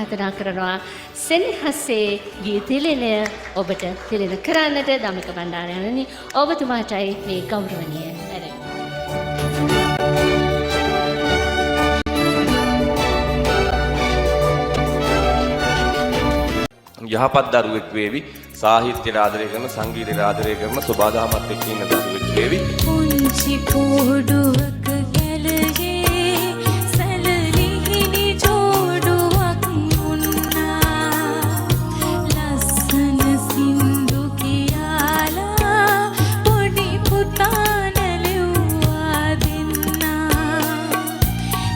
ආරාධනා කරනවා සෙනෙහසේ ගීතිලෙනය ඔබට තිලෙන කරන්නට දමික බණ්ඩාරයන්නි ඔබතුමාටයි මේ ගෞරවනීය වැඩ. යහපත් දරුවෙක් වේවි සාහිත්‍යයට ආදරය කරන සංගීතයට ආදරය කරන සබාදාමත් එක්ක ඉන්න දරුවෙක් වේවි. පුංචි පොඩුවක ගැලයේ සැලලිහිණි ජෝඩුවක් වුණා ලස්සන සින්දු කියාලා පොඩි පුතා නැලුවා දෙන්නා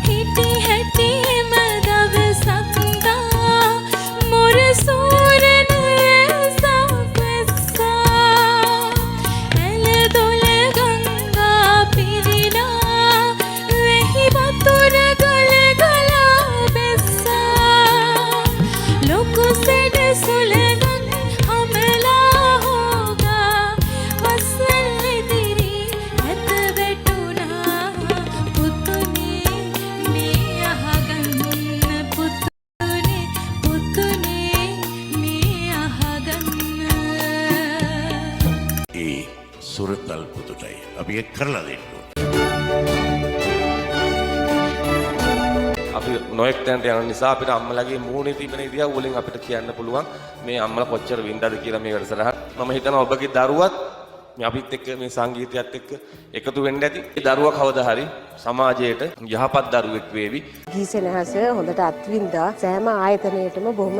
හිටි හැටිම දවසක් දා මොරසු සුරතල් පුතුටයි අපි එක් කරලා දෙන්න. අපි නොයෙක් තැනට යන නිසා අපිට අම්මලාගේ මූණේ තිබෙන ඉදියාව වලින් අපිට කියන්න පුළුවන් මේ අම්මලා කොච්චර වින්දාද කියලා මේ වැඩසටහන. මම හිතනවා ඔබගේ දරුවත් මේ අපිත් එක්ක මේ සංගීතයත් එක්ක එකතු වෙන්න ඇති. ඒ දරුවා කවදා හරි සමාජයට යහපත් දරුවෙක් වේවි. ගීසෙනහස හොඳට අත්විඳා සෑම ආයතනයකටම බොහොම